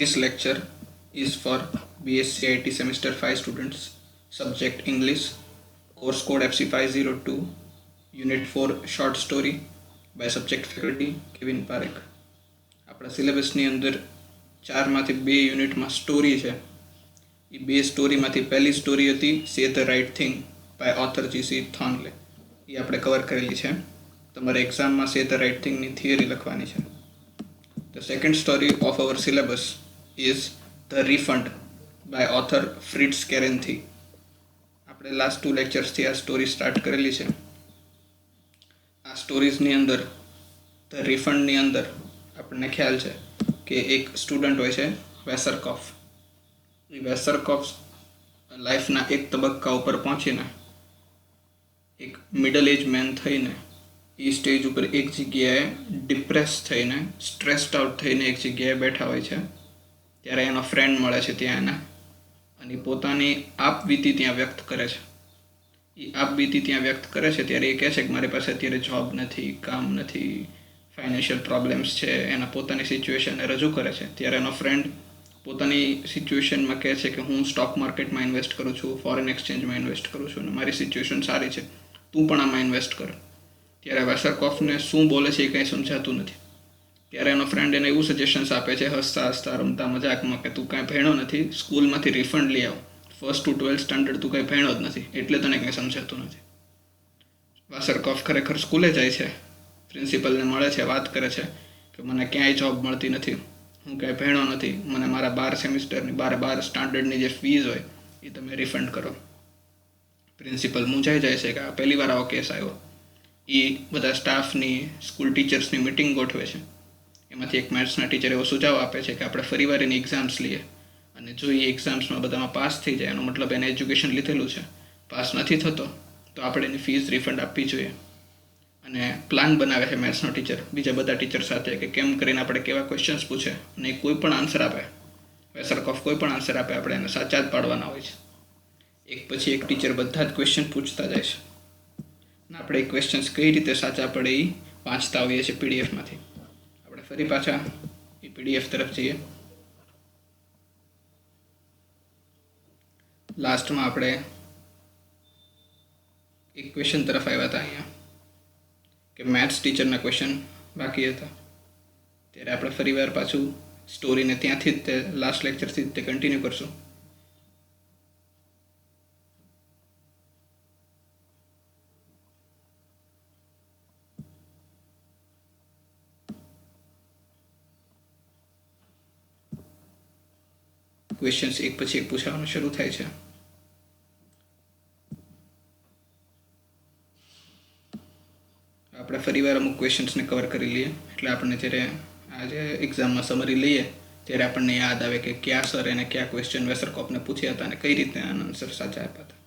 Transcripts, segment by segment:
This lecture is for BSc IT Semester 5 students, subject English, course code FC502, Unit 4 short story by subject faculty Kevin Parekh. આપણા સિલેબસની અંદર 4માંથી 2 યુનિટમાં story છે. એ 2 સ્ટોરીમાંથી પહેલી story હતી say the right thing by author GC Thornley. એ આપણે cover કરેલી છે. તમારે એક્ઝામમાં સે ધ રાઇટ થિંગની થિયરી લખવાની છે. The second story of our syllabus is The Refund by author Fritz Kerenthi. આપણે લાસ્ટ 2 લેક્ચર્સથી આ સ્ટોરી સ્ટાર્ટ કરેલી છે. આ સ્ટોરીઝની અંદર ધ રિફંડની અંદર આપણને ખ્યાલ છે કે એક સ્ટુડન્ટ હોય છે વેસરકોફ. એ વેસરકોફ લાઈફના એક તબક્કા ઉપર પહોંચીને એક મિડલ એજ મેન થઈને એ સ્ટેજ ઉપર એક જગ્યાએ ડિપ્રેસ થઈને સ્ટ્રેસ્ડ આઉટ થઈને એક જગ્યાએ બેઠા હોય છે. ત્યારે એનો ફ્રેન્ડ મળે છે ત્યાં એને, અને પોતાની આપવીતી ત્યાં વ્યક્ત કરે છે. એ આપવીતી ત્યાં વ્યક્ત કરે છે ત્યારે એ કહે છે કે મારી પાસે અત્યારે જોબ નથી, કામ નથી, ફાઇનાન્શિયલ પ્રોબ્લેમ્સ છે. એના પોતાની સિચ્યુએશનને રજૂ કરે છે. ત્યારે એનો ફ્રેન્ડ પોતાની સિચ્યુએશનમાં કહે છે કે હું સ્ટોક માર્કેટમાં ઇન્વેસ્ટ કરું છું, ફોરેન એક્સચેન્જમાં ઇન્વેસ્ટ કરું છું, અને મારી સિચ્યુએશન સારી છે, તું પણ આમાં ઇન્વેસ્ટ કર. ત્યારે વેસરકોફને શું બોલે છે એ કંઈ સમજાતું નથી. ત્યારે એનો ફ્રેન્ડ એને એવું સજેશન્સ આપે છે હસતા હસતા રમતા મજાકમાં કે તું કાંઈ ભણ્યો નથી, સ્કૂલમાંથી રિફંડ લઈ આવ, 1st to 12th સ્ટાન્ડર્ડ તું કંઈ ભણ્યો જ નથી એટલે તને કંઈ સમજાતું નથી. વેસરકોફ ખરેખર સ્કૂલે જાય છે, પ્રિન્સિપલને મળે છે, વાત કરે છે કે મને ક્યાંય જોબ મળતી નથી, હું કાંઈ ભણ્યો નથી, મને મારા 12 સેમિસ્ટરની 12 સ્ટાન્ડર્ડની જે ફીઝ હોય એ તમે રિફંડ કરો. પ્રિન્સિપલ મૂંઝાઈ જાય છે કે આ પહેલી વાર આવો કેસ આવ્યો. એ બધા સ્ટાફની, સ્કૂલ ટીચર્સની મિટિંગ ગોઠવે છે. એમાંથી એક મેથ્સના ટીચર એવો સુઝાવ આપે છે કે આપણે ફરીવાર એની એક્ઝામ્સ લઈએ, અને જો એ એક્ઝામ્સમાં બધામાં પાસ થઈ જાય એનો મતલબ એને એજ્યુકેશન લીધેલું છે. પાસ નથી થતો તો આપણે એની ફીસ રિફંડ આપવી જોઈએ. અને પ્લાન બનાવે છે મેથ્સનો ટીચર બીજા બધા ટીચર સાથે કે કેમ કરીને આપણે કેવા ક્વેશ્ચન્સ પૂછે, અને કોઈ પણ આન્સર આપે, વેસરકોફ કોઈ પણ આન્સર આપે આપણે એને સાચા જ પાડવાના હોય છે. એક પછી એક ટીચર બધા જ ક્વેશ્ચન પૂછતા જાય છે. આપણે એ ક્વેશ્ચન્સ કઈ રીતે સાચા પડે એ વાંચતા હોઈએ છીએ પીડીએફમાંથી. આપણે ફરી પાછા એ પીડીએફ તરફ જઈએ. લાસ્ટમાં આપણે એક ક્વેશ્ચન તરફ આવ્યા હતા અહીંયા કે મેથ્સ ટીચરના ક્વેશ્ચન બાકી હતા. ત્યારે આપણે ફરીવાર પાછું સ્ટોરીને ત્યાંથી જ તે લાસ્ટ લેક્ચરથી જ તે કન્ટિન્યુ કરશું. ક્વેશ્ચન્સ એક પછી એક પૂછવાનું શરૂ થાય છે. આપણે ફરીવાર અમુક ક્વેશ્ચન્સને કવર કરી લઈએ એટલે આપણને જ્યારે આજે એક્ઝામમાં સમરી લઈએ ત્યારે આપણને યાદ આવે કે કયા સર એને કયા ક્વેશ્ચન વેસરકોફને પૂછ્યા હતા અને કઈ રીતે આના આન્સર સાચા આપ્યા હતા.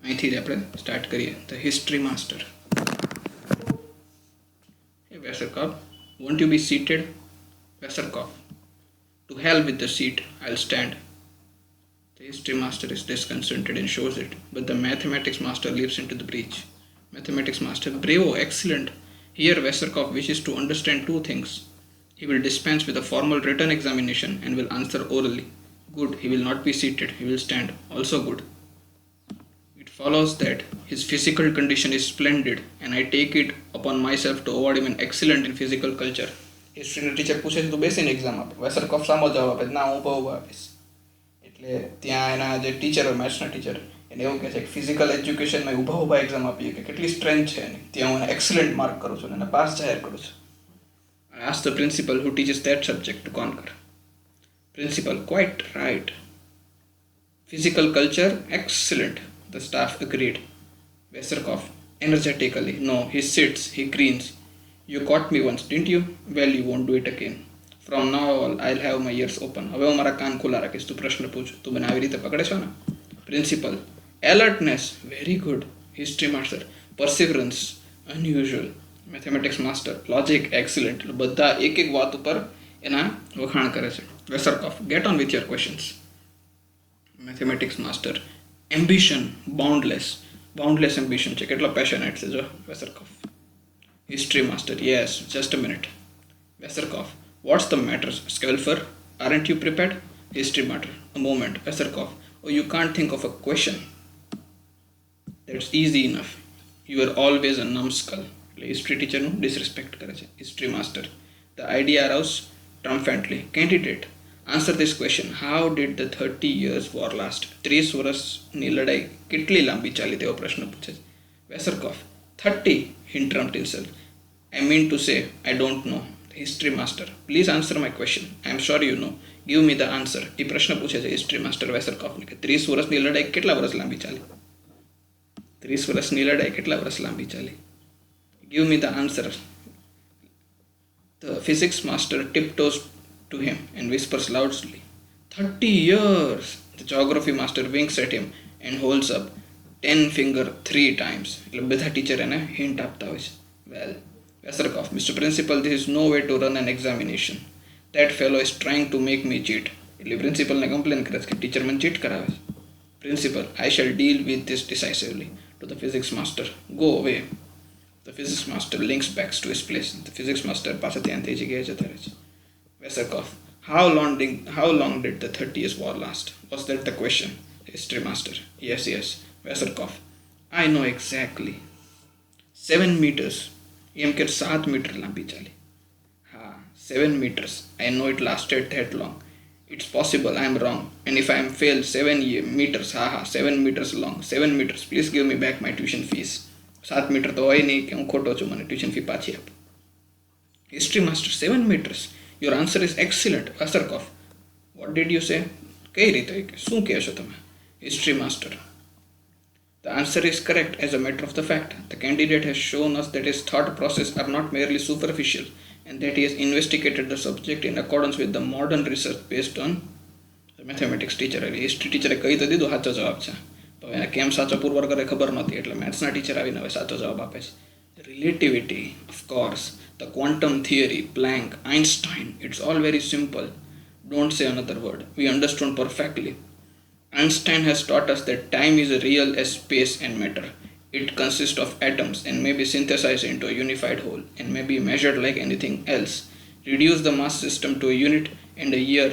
અહીંથી જ આપણે સ્ટાર્ટ કરીએ. The history master. Hey Westerkopf, won't you be seated? Westerkopf, to hell with the seat, I'll stand. The history master is disconcerted and shows it, but the mathematics master leaps into the breach. Mathematics master, bravo, excellent. Here Westerkopf wishes to understand 2 things. He will dispense with a formal written examination and will answer orally. Good, he will not be seated, he will stand. Also good. It follows that his physical condition is splendid and I take it upon myself to award him an excellent in physical culture. હિસ્ટ્રીનો teacher પૂછે છે તો બેસીને exam આપે, વેસરકોફ સામો જવાબ આપે ના હું ઊભો આપીશ. એટલે ત્યાં એના જે ટીચર હોય મેથ્સના ટીચર એને એવું કહે છે કે ફિઝિકલ એજ્યુકેશનમાં ઊભા એક્ઝામ આપીએ કે કેટલી સ્ટ્રેન્થ છે એની, ત્યાં હું એને એક્સલન્ટ માર્ક કરું છું અને એને પાસ જાહેર કરું છું. I ask the principal who teaches that subject to conquer. Principal, quite right. Physical culture, excellent. The staff agreed. Westerkopf, energetically, no, he sits, he grins. You caught me once, didn't you? Well, you won't do it again. From now on, I'll have my ears open. હવે હું મારા કાન ખુલ્લા રાખીશ, તું પ્રશ્ન પૂછ, તું મને આવી રીતે પકડે છો ને. Principal, alertness, very good. History master, perseverance, unusual. Mathematics master, logic, excellent. બધા એક એક વાત ઉપર એના વખાણ કરે છે. વેસરકોફ, get on with your questions. Mathematics master, ambition, boundless ambition છે, કેટલો પેશનેટ છે જો વેસરકોફ. History master, yes, just a minute. Veserkov, what's the matter, Skelfer? Aren't you prepared? History matter, a moment. Veserkov, oh, you can't think of a question. That's easy enough. You are always a numbskull. History teacher નું disrespect કરે છે. History master. The idea arose triumphantly. Candidate, answer this question. How did the 30 years war last? 30 વર્ષની લડાઈ કેટલી લાંબી ચાલી તેવો પ્રશ્ન પૂછે છે. Veserkov, 30, he interrupted himself. I mean to say, I don't know. History master, please answer my question. I am sure you know. Give me the answer. એ પ્રશ્ન પૂછે છે history master Veserkovને કે 30 વર્ષની લડાઈ કેટલા વર્ષ લાંબી ચાલી? 30 વર્ષની લડાઈ કેટલા વર્ષ લાંબી ચાલી? Give me the answer. The physics master tiptoes to him and whispers loudly, 30 years. The geography master winks at him and holds up 10 finger 3 times. એટલે બધા ટીચર એને હિન્ટ આપતા હોય છે. Well, Veserkov, Mr. Principal, this is no way to run an examination. That fellow is trying to make me cheat. એટલે પ્રિન્સિપલને complain કરે છે કે ટીચર મને ચીટ કરાવે છે. Principal, I shall deal with this decisively. To the physics master, go away. The physics master links back to his place. The physics master પાછા ત્યાં તે જગ્યાએ જતા રહે છે. Veserkov, how long did the 30 years war last? Was that the question? History master, yes. Veserkov, I know exactly. 7 meters. એમ કે 7 metre લાંબી ચાલી. હા, 7 meters. I know it lasted that long. It's possible I am wrong. And if I am failed 7 meters, 7 meters long. 7 meters. Please give me back my tuition fees. 7 metre તો હોય નહીં કે હું ખોટો છું, મને ટ્યુશન ફી પાછી આપો. History master, 7 meters. Your answer is excellent. Veserkov, what did you say? કઈ રીતે? શું કહો છો તમે? History master, the answer is correct as a matter of the fact. The candidate has shown us that his thought process are not merely superficial and that he has investigated the subject in accordance with the modern research based on the mathematics teacher. History teacher કહી તો દીધું સાચો જવાબ છે. તો એને કેમ સાચો પુરવાર કરે ખબર નહોતી, એટલે મેથ્સના ટીચર આવીને હવે સાચો જવાબ આપે છે. Relativity, of course, the quantum theory, Planck, Einstein, it's all very simple. Don't say another word. We understood perfectly. Einstein has taught us that time is real as space and matter. It consists of atoms and may be synthesized into a unified whole and may be measured like anything else. Reduce the mass system to a unit and a year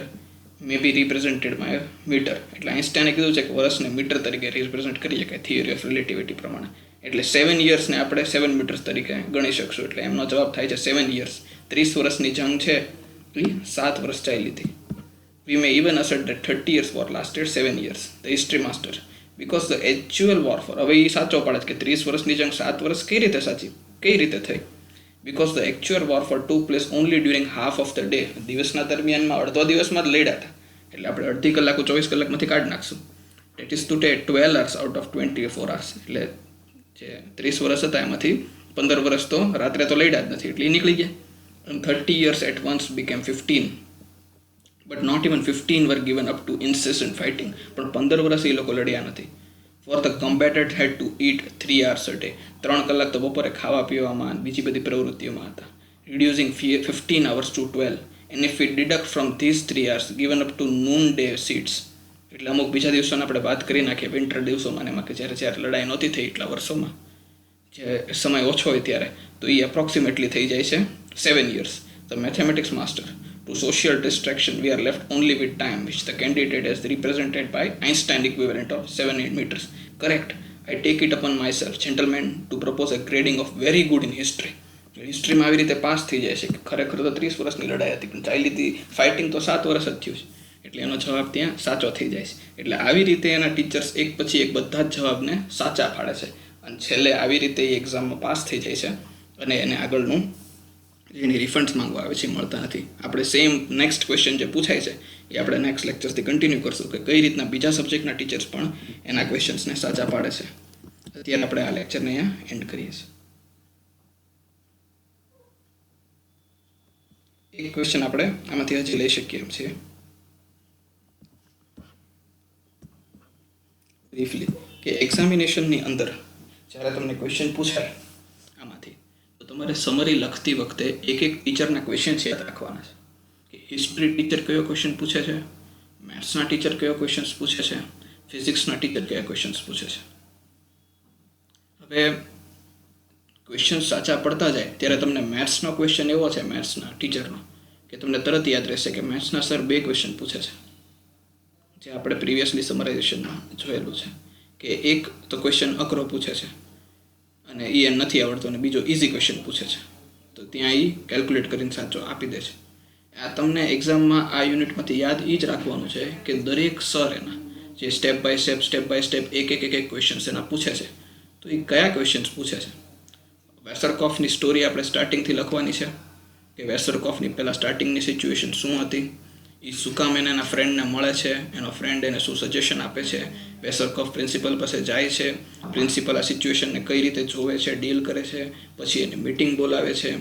may be represented by a meter. એટલે આઇન્સ્ટાઈને કીધું છે કે વર્ષને metre તરીકે represent કરી શકાય theory of relativity પ્રમાણે. એટલે 7 yearsને આપણે 7 meters તરીકે ગણી શકશું. એટલે એમનો જવાબ થાય છે 7 years. 30 વર્ષની જંગ છે એ 7 વર્ષ ચાલી હતી. We may even assert that 30 years war lasted 7 years. The history master, because the actual warfare, હવે એ સાચો પાડે છે કે 30 વર્ષની જંગ 7 વર્ષ કઈ રીતે સાચી, કઈ રીતે થઈ? Because the actual warfare took place only during half of the day. દિવસના દરમિયાનમાં અડધો દિવસમાં જ લડ્યા હતા. એટલે આપણે અડધી કલાક 24 કલાકમાંથી કાઢી નાખશું. That is to take 12 hours out of 24 hours. એટલે જે 30 વર્ષ હતા એમાંથી 15 વર્ષ તો રાત્રે તો લડ્યા જ નથી, એટલે એ નીકળી ગયા. And 30 years at once became 15. But not even 15 were given up to incessant fighting. પણ 15 વર્ષ એ લોકો લડ્યા નથી. For the combatant had to eat 3 hours a day. 3 કલાક તો બપોરે ખાવા પીવામાં બીજી બધી પ્રવૃત્તિઓમાં હતા. Reducing 15 hours to 12. And if we deduct from these 3 hours given up to noonday seats, એટલે અમુક બીજા દિવસોને આપણે વાત કરી નાખીએ વિન્ટર દિવસોમાં, એમાં કે જ્યારે લડાઈ નહોતી થઈ એટલા વર્ષોમાં, જે સમય ઓછો હોય ત્યારે, તો એ એપ્રોક્સિમેટલી થઈ જાય છે 7 years. The mathematics master, to social distraction we are left only with time, which the candidate has represented by Einstein equivalent of 7-8 meters. Correct. I take it upon myself, gentlemen, to propose a grading of very good in history. હિસ્ટ્રીમાં આવી રીતે pass થઈ જાય છે કે ખરેખર તો 30 વર્ષની લડાઈ હતી, પણ ચાલી હતી ફાઇટિંગ તો 7 વર્ષ જ થયું છે. એટલે એનો જવાબ ત્યાં સાચો થઈ જાય છે. એટલે આવી રીતે એના ટીચર્સ એક પછી એક બધા જ જવાબને સાચા પાડે છે અને છેલ્લે આવી રીતે એ એક્ઝામમાં પાસ થઈ જાય છે અને એને આગળનું જેની રિફંડ્સ માંગવા આવે છે મળતા નથી. આપણે સેમ નેક્સ્ટ ક્વેશ્ચન જે પૂછાય છે એ આપણે નેક્સ્ટ લેક્ચરથી કન્ટિન્યુ કરશું કે કઈ રીતના બીજા સબ્જેક્ટના ટીચર્સ પણ એના ક્વેશ્ચન્સને સાચા પાડે છે. અત્યારે આપણે આ લેક્ચરને અહીંયા એન્ડ કરીએ છીએ. એક ક્વેશ્ચન આપણે આમાંથી હજી લઈ શકીએ એમ છીએ બ્રીફલી, કે એક્ઝામિનેશનની અંદર જ્યારે તમને ક્વેશ્ચન પૂછાય આમાંથી, તો તમારે સમરી લખતી વખતે એક એક ટીચરના ક્વેશ્ચન્સ યાદ રાખવાના છે. કે હિસ્ટ્રી ટીચર કયો ક્વેશ્ચન પૂછે છે, મેથ્સના ટીચર કયો ક્વેશ્ચન્સ પૂછે છે, ફિઝિક્સના ટીચર કયા ક્વેશ્ચન્સ પૂછે છે. હવે ક્વેશ્ચન સાચા પડતા જાય ત્યારે તમને મેથ્સનો ક્વેશ્ચન એવો છે મેથ્સના ટીચરનો કે તમને તરત યાદ રહેશે કે મેથ્સના સર 2 ક્વેશ્ચન પૂછે છે, જે આપણે પ્રીવિયસલી સમરાઇઝેશનમાં જોયેલું છે કે એક તો ક્વેશ્ચન અઘરો પૂછે છે અને એ નથી આવડતો અને બીજો ઇઝી ક્વેશ્ચન પૂછે છે, તો ત્યાં એ કેલ્ક્યુલેટ કરીને સાચો આપી દે છે. આ તમને એક્ઝામમાં આ યુનિટમાંથી યાદ એ જ રાખવાનું છે કે દરેક સર એના જે સ્ટેપ બાય સ્ટેપ એક ક્વેશ્ચન્સ એના પૂછે છે, તો એ કયા ક્વેશ્ચન્સ પૂછે છે. વેસરકોફની સ્ટોરી આપણે સ્ટાર્ટિંગથી લખવાની છે કે વેસરકોફની પહેલાં સ્ટાર્ટિંગની સિચ્યુએશન શું હતી, એ શું કામ એના ફ્રેન્ડને મળે છે, એનો ફ્રેન્ડ એને શું સજેશન આપે છે, વેસરકોફ પ્રિન્સિપલ પાસે જાય છે, પ્રિન્સિપલ આ સિચ્યુએશનને કઈ રીતે જોવે છે, ડીલ કરે છે, પછી એને મીટિંગ બોલાવે છે,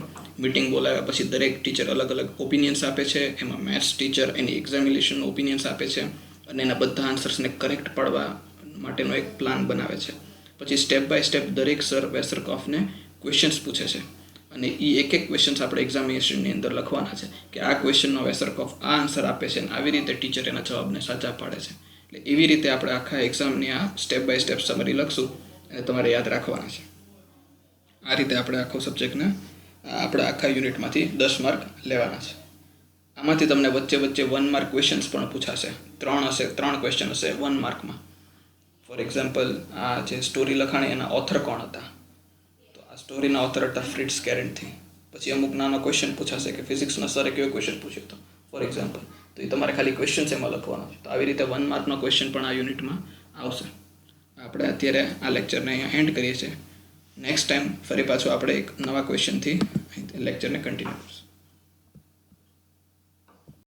મીટિંગ બોલાવ્યા પછી દરેક ટીચર અલગ અલગ ઓપિનિયન્સ આપે છે, એમાં મેથ્સ ટીચર એની એક્ઝામિનેશનનો ઓપિનિયન્સ આપે છે અને એના બધા આન્સર્સને કરેક્ટ પાડવા માટેનો એક પ્લાન બનાવે છે. પછી સ્ટેપ બાય સ્ટેપ દરેક સર વેસરકોફને ક્વેશ્ચન્સ પૂછે છે અને એ એક ક્વેશ્ચન્સ આપણે એક્ઝામિનેશનની અંદર લખવાના છે કે આ ક્વેશ્ચનનો વેસરકોફ આ આન્સર આપે છે અને આવી રીતે ટીચર એના જવાબને સાચા પાડે છે. એટલે એવી રીતે આપણે આખા એક્ઝામની આ સ્ટેપ બાય સ્ટેપ સમરી લખશું અને તમારે યાદ રાખવાના છે. આ રીતે આપણે આખો સબ્જેક્ટને આપણા આખા યુનિટમાંથી 10 માર્ક લેવાના છે. આમાંથી તમને વચ્ચે 1 માર્ક ક્વેશ્ચન્સ પણ પૂછાશે. 3 ક્વેશ્ચન હશે 1 માર્કમાં. ફોર એક્ઝામ્પલ, આ જે સ્ટોરી લખાણી એના ઓથર કોણ હતા, તો આ સ્ટોરીના ઓથર હતા ફ્રિટ્સ કેરેન્ટથી. પછી અમુક નાનો ક્વેશ્ચન પૂછાશે કે ફિઝિક્સના સરે કેવો ક્વેશ્ચન પૂછ્યો હતો ફોર એક્ઝામ્પલ, તો એ તમારે ખાલી ક્વેશ્ચન્સ એમાં લખવાનો છે. તો આવી રીતે 1 માર્કનો ક્વેશ્ચન પણ આ યુનિટમાં આવશે. આપણે અત્યારે આ લેક્ચરને અહીંયા એન્ડ કરીએ છીએ. નેક્સ્ટ ટાઈમ ફરી પાછું આપણે એક નવા ક્વેશ્ચનથી લેક્ચરને કન્ટિન્યુ કરીશું.